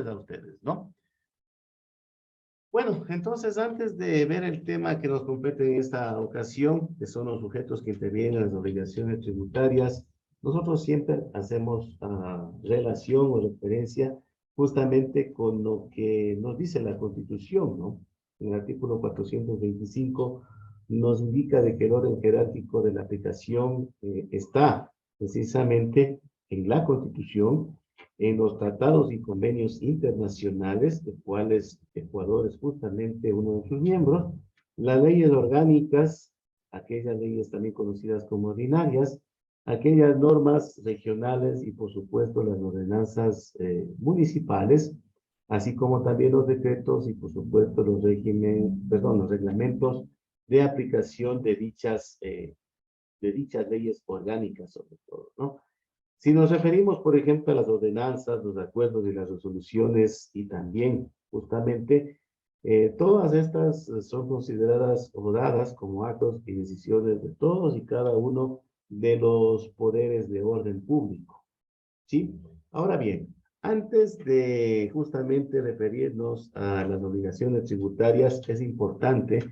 a ustedes, ¿no? Bueno, entonces antes de ver el tema que nos compete en esta ocasión, que son los sujetos que intervienen en las obligaciones tributarias, nosotros siempre hacemos relación o referencia justamente con lo que nos dice la Constitución, ¿no? En el artículo 425 nos indica de que el orden jerárquico de la aplicación está precisamente en la Constitución, en los tratados y convenios internacionales, de cuales Ecuador es justamente uno de sus miembros, las leyes orgánicas, aquellas leyes también conocidas como ordinarias, aquellas normas regionales y por supuesto las ordenanzas municipales, así como también los decretos y por supuesto los los reglamentos de aplicación de dichas leyes orgánicas sobre todo, ¿no? Si nos referimos, por ejemplo, a las ordenanzas, los acuerdos y las resoluciones, y también, justamente, todas estas son consideradas o dadas como actos y decisiones de todos y cada uno de los poderes de orden público, ¿sí? Ahora bien, antes de justamente referirnos a las obligaciones tributarias, es importante,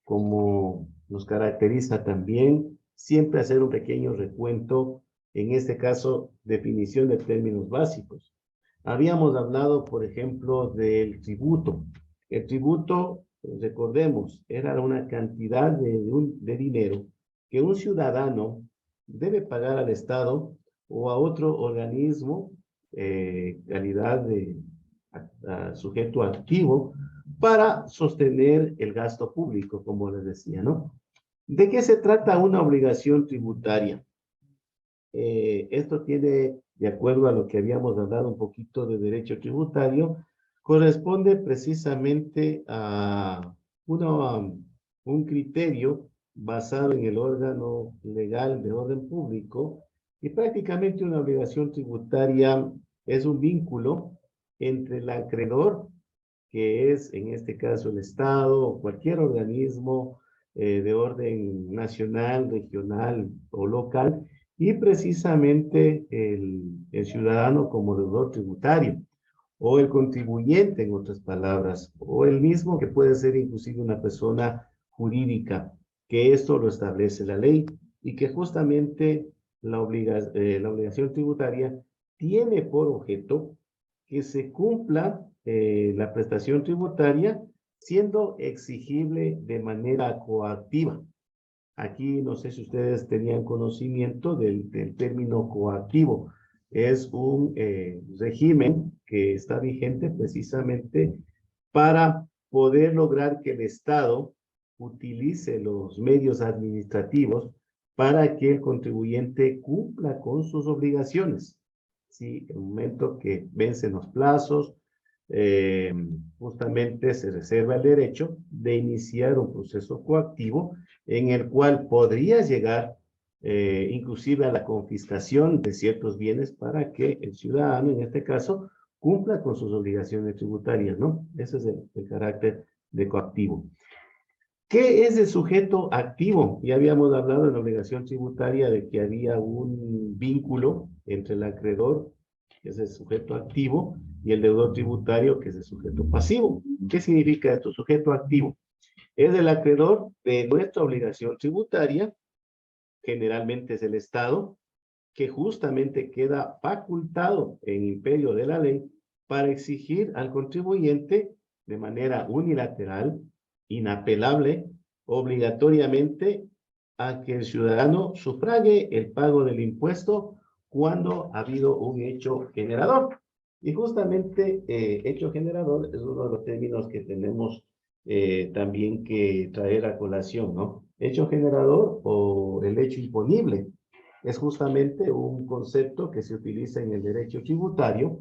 como nos caracteriza también, siempre hacer un pequeño recuento, en este caso, definición de términos básicos. Habíamos hablado, por ejemplo, del tributo. El tributo, recordemos, era una cantidad de dinero que un ciudadano debe pagar al Estado o a otro organismo, calidad de sujeto activo, para sostener el gasto público, como les decía, ¿no? ¿De qué se trata una obligación tributaria? Esto tiene, de acuerdo a lo que habíamos hablado un poquito de derecho tributario, corresponde precisamente a un criterio basado en el órgano legal de orden público, y prácticamente una obligación tributaria es un vínculo entre el acreedor, que es en este caso el Estado o cualquier organismo de orden nacional, regional o local, y precisamente el ciudadano como deudor tributario, o el contribuyente, en otras palabras, o el mismo que puede ser inclusive una persona jurídica, que esto lo establece la ley, y que justamente la obligación tributaria tiene por objeto que se cumpla la prestación tributaria siendo exigible de manera coactiva. Aquí no sé si ustedes tenían conocimiento del término coactivo. Es un régimen que está vigente precisamente para poder lograr que el Estado utilice los medios administrativos para que el contribuyente cumpla con sus obligaciones. Sí, en el momento que vencen los plazos, eh, justamente se reserva el derecho de iniciar un proceso coactivo en el cual podría llegar inclusive a la confiscación de ciertos bienes para que el ciudadano, en este caso, cumpla con sus obligaciones tributarias, ¿no? Ese es el carácter de coactivo. ¿Qué es el sujeto activo? Ya habíamos hablado en la obligación tributaria de que había un vínculo entre el acreedor, que es el sujeto activo, y el deudor tributario, que es el sujeto pasivo. ¿Qué significa esto? Sujeto activo es el acreedor de nuestra obligación tributaria, generalmente es el Estado, que justamente queda facultado en imperio de la ley para exigir al contribuyente de manera unilateral, inapelable, obligatoriamente, a que el ciudadano sufrague el pago del impuesto cuando ha habido un hecho generador. Y justamente hecho generador es uno de los términos que tenemos también que traer a colación, ¿no? Hecho generador o el hecho imponible es justamente un concepto que se utiliza en el derecho tributario,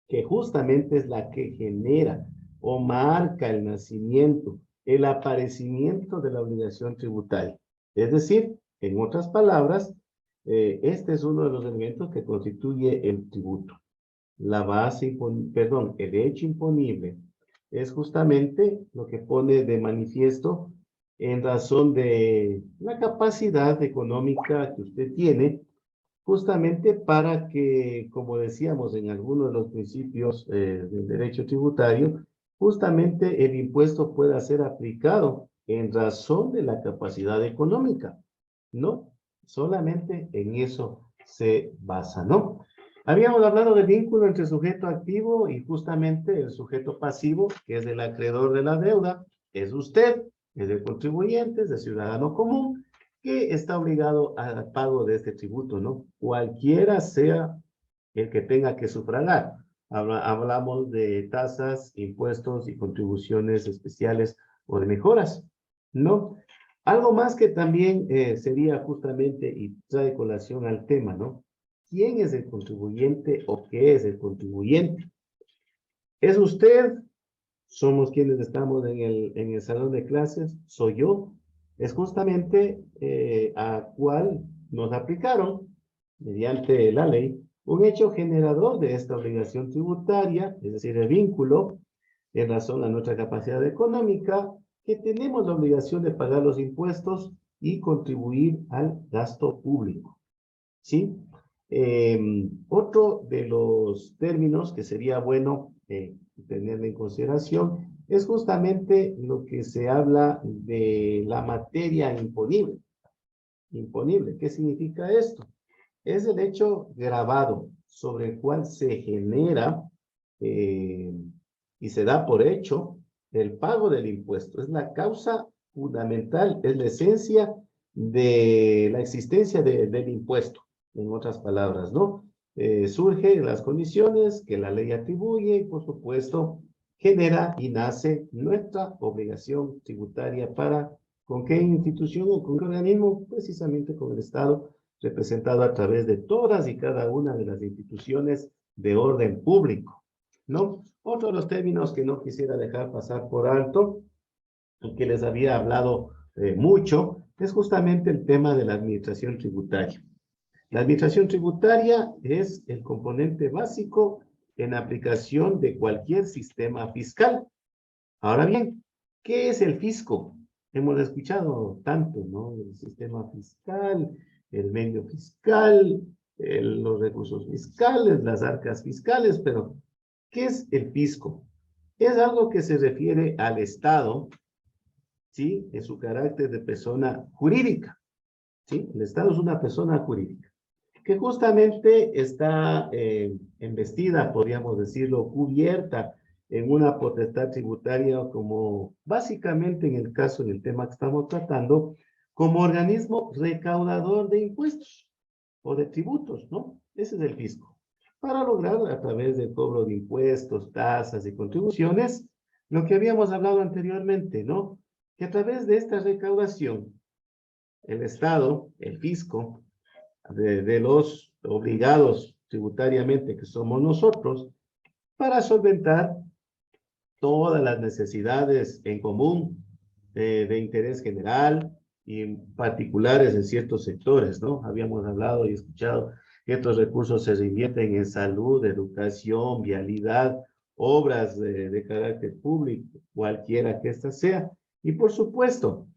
que justamente es la que genera o marca el nacimiento, el aparecimiento de la obligación tributaria. Es decir, en otras palabras, este es uno de los elementos que constituye el tributo. La base, perdón, el hecho imponible es justamente lo que pone de manifiesto en razón de la capacidad económica que usted tiene justamente para que, como decíamos en algunos de los principios del derecho tributario, justamente el impuesto pueda ser aplicado en razón de la capacidad económica, ¿no? Solamente en eso se basa, ¿no? Habíamos hablado del vínculo entre sujeto activo y justamente el sujeto pasivo, que es el acreedor de la deuda, es usted, es el contribuyente, es el ciudadano común, que está obligado al pago de este tributo, ¿no? Cualquiera sea el que tenga que sufragar. Hablamos de tasas, impuestos y contribuciones especiales o de mejoras, ¿no? Algo más que también sería justamente, y trae colación al tema, ¿no? ¿Quién es el contribuyente o qué es el contribuyente? ¿Es usted? ¿Somos quienes estamos en el salón de clases? ¿Soy yo? Es justamente a cuál nos aplicaron, mediante la ley, un hecho generador de esta obligación tributaria, es decir, el vínculo, en razón a nuestra capacidad económica, que tenemos la obligación de pagar los impuestos y contribuir al gasto público. ¿Sí? Otro de los términos que sería bueno tener en consideración es justamente lo que se habla de la materia imponible. Imponible, ¿qué significa esto? Es el hecho grabado sobre el cual se genera eh, y se da por hecho el pago del impuesto. Es la causa fundamental, es la esencia de la existencia del impuesto, en otras palabras, ¿no? Surge en las condiciones que la ley atribuye y, por supuesto, genera y nace nuestra obligación tributaria para, ¿con qué institución o con qué organismo? Precisamente con el Estado, representado a través de todas y cada una de las instituciones de orden público, ¿no? Otro de los términos que no quisiera dejar pasar por alto, y que les había hablado mucho, es justamente el tema de la administración tributaria. La administración tributaria es el componente básico en aplicación de cualquier sistema fiscal. Ahora bien, ¿qué es el fisco? Hemos escuchado tanto, ¿no? El sistema fiscal, el medio fiscal, los recursos fiscales, las arcas fiscales, pero ¿qué es el fisco? Es algo que se refiere al Estado, ¿sí? En su carácter de persona jurídica, ¿sí? El Estado es una persona jurídica que justamente está embestida, podríamos decirlo, cubierta en una potestad tributaria como básicamente en el caso, en el tema que estamos tratando, como organismo recaudador de impuestos o de tributos, ¿no? Ese es el fisco. Para lograr a través del cobro de impuestos, tasas y contribuciones, lo que habíamos hablado anteriormente, ¿no? Que a través de esta recaudación, el Estado, el fisco, de los obligados tributariamente que somos nosotros, para solventar todas las necesidades en común de interés general y particulares en ciertos sectores, ¿no? Habíamos hablado y escuchado que estos recursos se reinvierten en salud, educación, vialidad, obras de carácter público, cualquiera que ésta sea. Y por supuesto,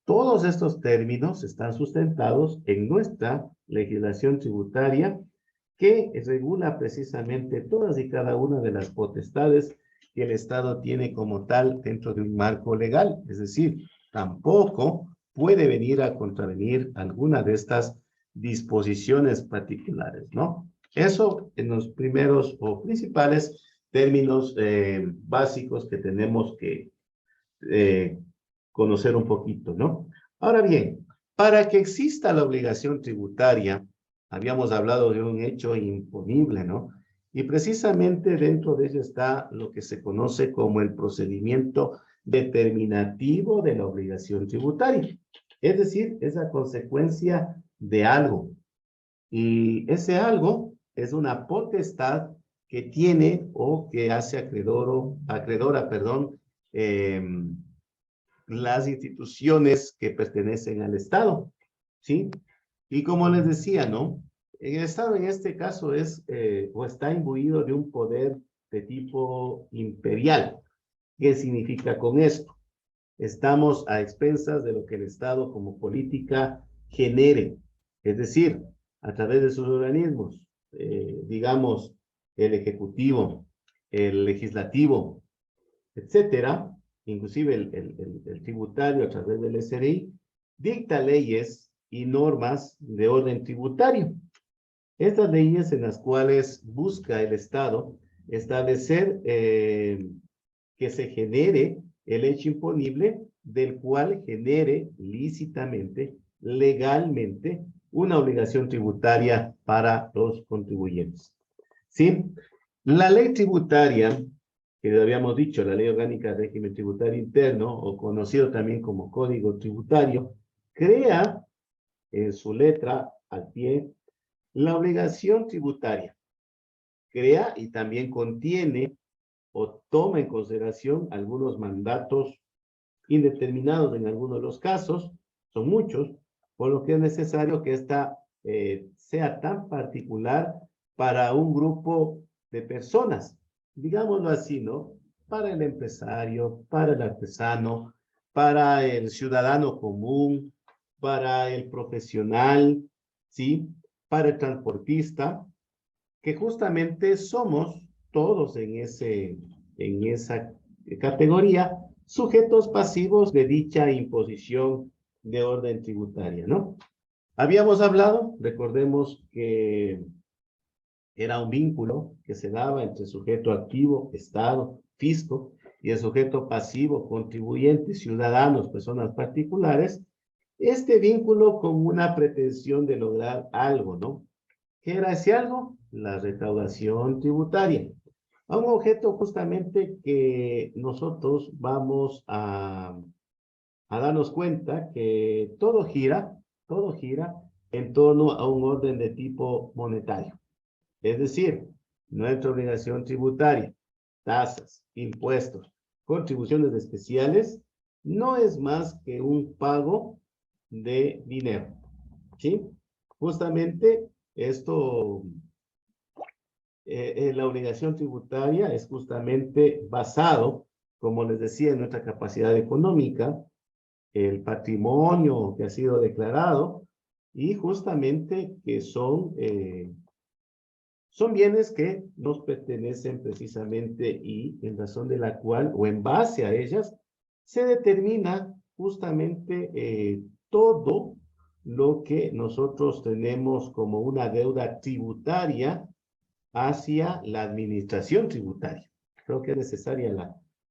todos estos términos están sustentados en nuestra legislación tributaria que regula precisamente todas y cada una de las potestades que el Estado tiene como tal dentro de un marco legal. Es decir, tampoco puede venir a contravenir alguna de estas disposiciones particulares, ¿no? Eso en los primeros o principales términos básicos que tenemos que eh, conocer un poquito, ¿no? Ahora bien, para que exista la obligación tributaria, habíamos hablado de un hecho imponible, ¿no? Y precisamente dentro de ello está lo que se conoce como el procedimiento determinativo de la obligación tributaria. Es decir, es la consecuencia de algo. Y ese algo es una potestad que tiene o que hace acreedora, perdón, las instituciones que pertenecen al Estado, ¿sí? Y como les decía, ¿no? El Estado en este caso es o está imbuido de un poder de tipo imperial. ¿Qué significa con esto? Estamos a expensas de lo que el Estado como política genere. Es decir, a través de sus organismos, digamos, el ejecutivo, el legislativo, etcétera, inclusive el tributario a través del SRI, dicta leyes y normas de orden tributario. Estas leyes en las cuales busca el Estado establecer que se genere el hecho imponible del cual genere lícitamente, legalmente, una obligación tributaria para los contribuyentes. ¿Sí? La ley tributaria, que habíamos dicho, la Ley Orgánica de Régimen Tributario Interno, o conocido también como Código Tributario, crea en su letra al pie la obligación tributaria. Crea y también contiene o toma en consideración algunos mandatos indeterminados en algunos de los casos, son muchos, por lo que es necesario que esta sea tan particular para un grupo de personas, digámoslo así, ¿no? Para el empresario, para el artesano, para el ciudadano común, para el profesional, ¿sí? Para el transportista, que justamente somos todos en esa categoría, sujetos pasivos de dicha imposición de orden tributaria, ¿no? Habíamos hablado, recordemos que era un vínculo que se daba entre sujeto activo, Estado, fisco, y el sujeto pasivo, contribuyentes, ciudadanos, personas particulares, este vínculo con una pretensión de lograr algo, ¿no? ¿Qué era ese algo? La recaudación tributaria. A un objeto justamente que nosotros vamos a darnos cuenta que todo gira en torno a un orden de tipo monetario. Es decir, nuestra obligación tributaria, tasas, impuestos, contribuciones especiales, no es más que un pago de dinero, ¿sí? Justamente esto, la obligación tributaria es justamente basado, como les decía, en nuestra capacidad económica, el patrimonio que ha sido declarado y justamente que son bienes que nos pertenecen precisamente y en razón de la cual o en base a ellas se determina justamente todo lo que nosotros tenemos como una deuda tributaria hacia la administración tributaria. Creo que es necesaria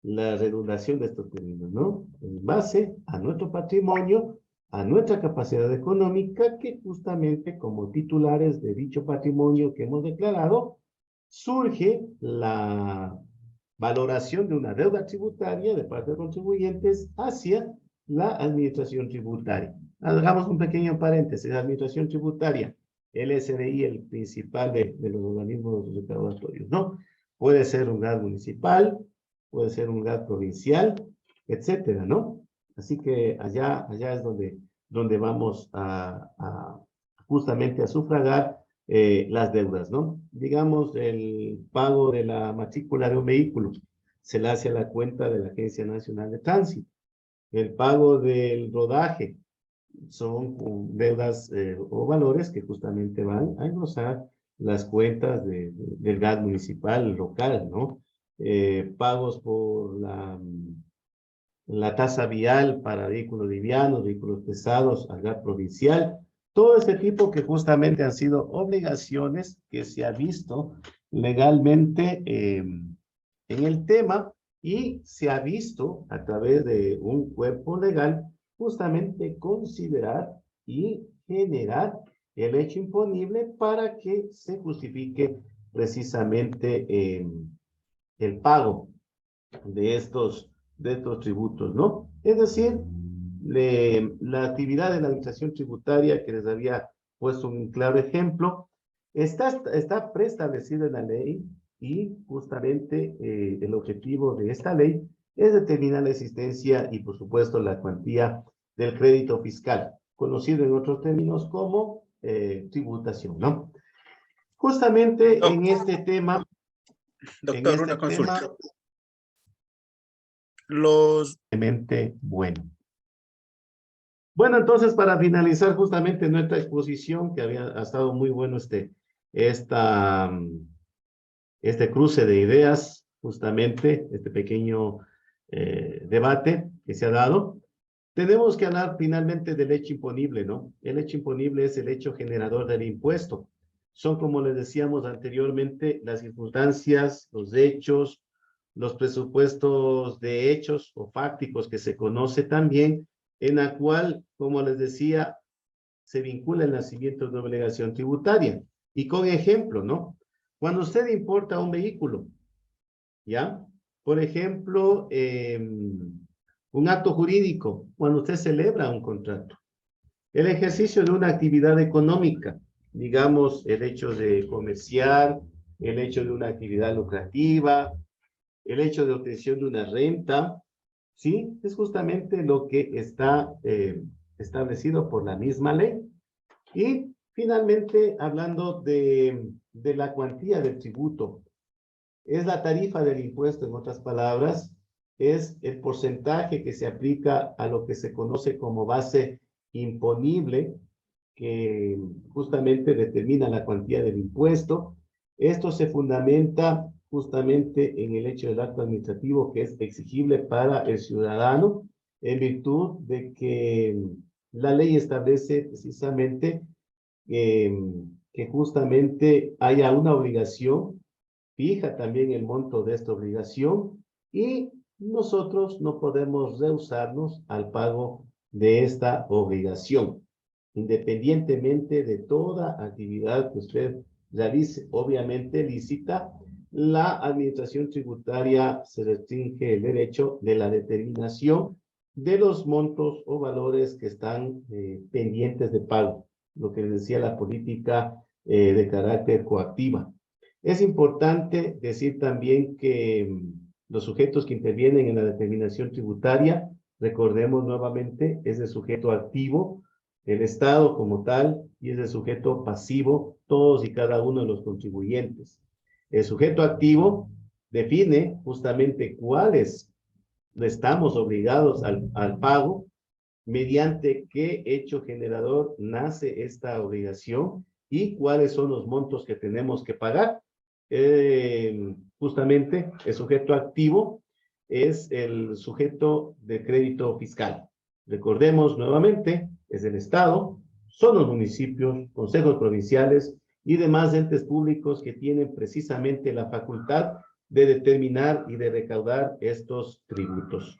la redundación de estos términos, ¿no? En base a nuestro patrimonio, a nuestra capacidad económica, que justamente como titulares de dicho patrimonio que hemos declarado, surge la valoración de una deuda tributaria de parte de contribuyentes hacia la administración tributaria. Hagamos un pequeño paréntesis. La administración tributaria, el SRI, el principal de los organismos recaudatorios, ¿no? Puede ser un GAD municipal, puede ser un GAD provincial, etcétera, ¿no? Así que allá es donde vamos justamente a sufragar las deudas, ¿no? Digamos, el pago de la matrícula de un vehículo se le hace a la cuenta de la Agencia Nacional de Tránsito. El pago del rodaje son deudas o valores que justamente van a engrosar las cuentas del GAD municipal local, ¿no? Pagos por la tasa vial para vehículos livianos, vehículos pesados, al GAD provincial, todo ese tipo que justamente han sido obligaciones que se ha visto legalmente en el tema y se ha visto a través de un cuerpo legal justamente considerar y generar el hecho imponible para que se justifique precisamente el pago de estos tributos, ¿no? Es decir, la actividad de la administración tributaria que les había puesto un claro ejemplo, está preestablecida en la ley y justamente el objetivo de esta ley es determinar la existencia y por supuesto la cuantía del crédito fiscal, conocido en otros términos como tributación, ¿no? Justamente en este tema, Doctor, una consulta. Los bueno. Bueno, entonces para finalizar justamente nuestra exposición, que ha estado muy bueno esta, este cruce de ideas, justamente, este pequeño debate que se ha dado. Tenemos que hablar finalmente del hecho imponible, ¿no? El hecho imponible es el hecho generador del impuesto. Son, como les decíamos anteriormente, las circunstancias, los hechos, los presupuestos de hechos o fácticos que se conoce también, en la cual, como les decía, se vincula el nacimiento de una obligación tributaria. Y con ejemplo, ¿no? Cuando usted importa un vehículo, ¿ya? Por ejemplo, un acto jurídico, cuando usted celebra un contrato. El ejercicio de una actividad económica, digamos, el hecho de comerciar, el hecho de una actividad lucrativa, el hecho de obtención de una renta, ¿sí? Es justamente lo que está establecido por la misma ley. Y finalmente, hablando de la cuantía del tributo, es la tarifa del impuesto, en otras palabras, es el porcentaje que se aplica a lo que se conoce como base imponible, que justamente determina la cuantía del impuesto. Esto se fundamenta justamente en el hecho del acto administrativo que es exigible para el ciudadano, en virtud de que la ley establece precisamente que justamente haya una obligación, fija también el monto de esta obligación y nosotros no podemos rehusarnos al pago de esta obligación, independientemente de toda actividad que usted realice, obviamente lícita. La administración tributaria se restringe el derecho de la determinación de los montos o valores que están pendientes de pago, lo que decía la política de carácter coactiva. Es importante decir también que los sujetos que intervienen en la determinación tributaria, recordemos nuevamente, es el sujeto activo, el Estado como tal, y es el sujeto pasivo, todos y cada uno de los contribuyentes. El sujeto activo define justamente cuáles estamos obligados al pago, mediante qué hecho generador nace esta obligación y cuáles son los montos que tenemos que pagar. Justamente el sujeto activo es el sujeto de crédito fiscal. Recordemos nuevamente, es el Estado, son los municipios, consejos provinciales y demás entes públicos que tienen precisamente la facultad de determinar y de recaudar estos tributos.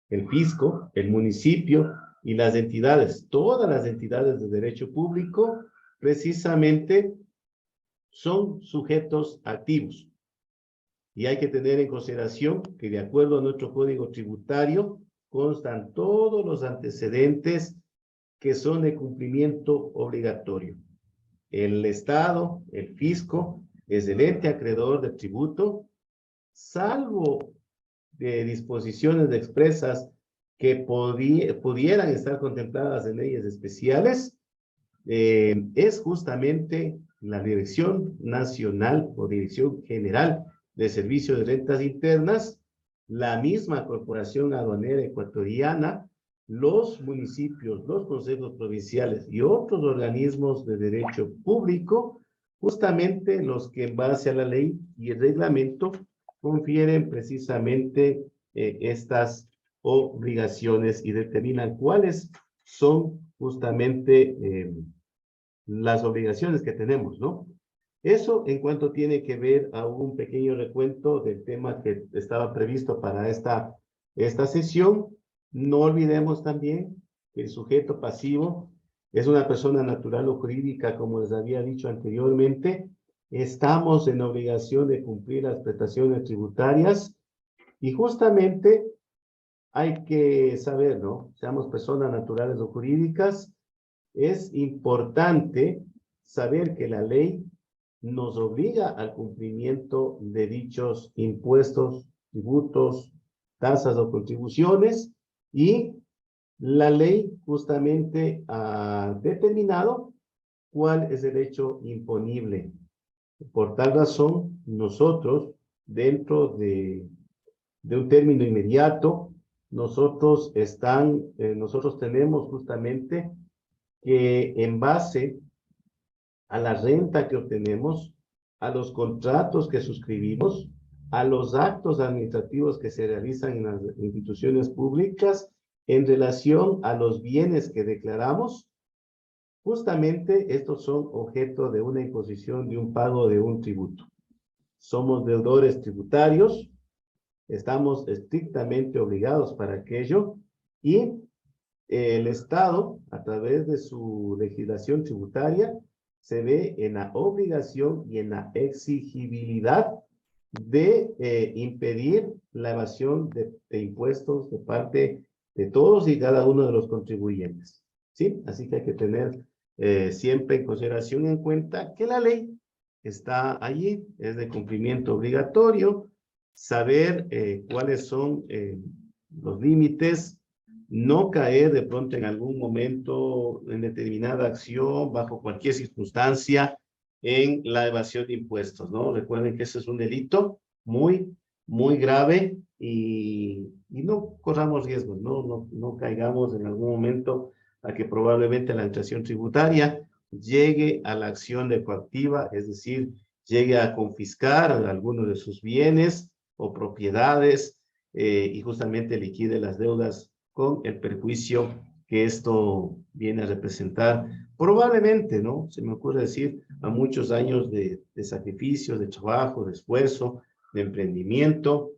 El fisco, el municipio y las entidades, todas las entidades de derecho público, precisamente son sujetos activos. Y hay que tener en consideración que de acuerdo a nuestro código tributario constan todos los antecedentes que son de cumplimiento obligatorio. El Estado, el fisco, es el ente acreedor del tributo, salvo de disposiciones expresas que pudieran estar contempladas en leyes especiales, es justamente la Dirección Nacional o Dirección General de Servicios de Rentas Internas, la misma Corporación Aduanera Ecuatoriana, los municipios, los consejos provinciales y otros organismos de derecho público, justamente los que en base a la ley y el reglamento confieren precisamente estas obligaciones y determinan cuáles son justamente las obligaciones que tenemos, ¿no? Eso en cuanto tiene que ver a un pequeño recuento del tema que estaba previsto para esta sesión. No olvidemos también que el sujeto pasivo es una persona natural o jurídica, como les había dicho anteriormente. Estamos en obligación de cumplir las prestaciones tributarias y justamente hay que saber, ¿no? Seamos personas naturales o jurídicas, es importante saber que la ley nos obliga al cumplimiento de dichos impuestos, tributos, tasas o contribuciones y la ley justamente ha determinado cuál es el hecho imponible. Por tal razón, nosotros, dentro de un término inmediato, nosotros tenemos justamente que en base a la renta que obtenemos, a los contratos que suscribimos, a los actos administrativos que se realizan en las instituciones públicas en relación a los bienes que declaramos, justamente estos son objeto de una imposición, de un pago de un tributo. Somos deudores tributarios, estamos estrictamente obligados para aquello y el Estado, a través de su legislación tributaria, se ve en la obligación y en la exigibilidad de impedir la evasión de impuestos de parte de todos y cada uno de los contribuyentes. ¿Sí? Así que hay que tener siempre en consideración y en cuenta que la ley está allí, es de cumplimiento obligatorio, saber cuáles son los límites, no caer de pronto en algún momento en determinada acción, bajo cualquier circunstancia, en la evasión de impuestos, ¿no? Recuerden que ese es un delito muy grave y no corramos riesgos, no caigamos en algún momento a que probablemente la administración tributaria llegue a la acción de coactiva, es decir, llegue a confiscar algunos de sus bienes o propiedades y justamente liquide las deudas con el perjuicio que esto viene a representar. Probablemente, ¿no? Se me ocurre decir, a muchos años de sacrificio, de trabajo, de esfuerzo, de emprendimiento,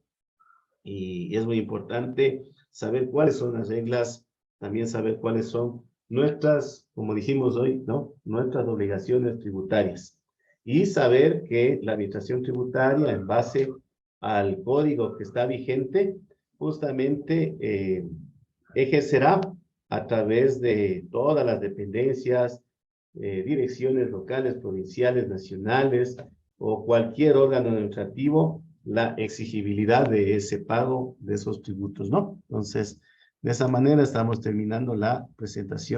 y es muy importante saber cuáles son las reglas, también saber cuáles son nuestras, como dijimos hoy, ¿no? Nuestras obligaciones tributarias. Y saber que la administración tributaria, en base al código que está vigente, justamente ejercerá a través de todas las dependencias, direcciones locales, provinciales, nacionales o cualquier órgano administrativo, la exigibilidad de ese pago de esos tributos, ¿no? Entonces, de esa manera estamos terminando la presentación.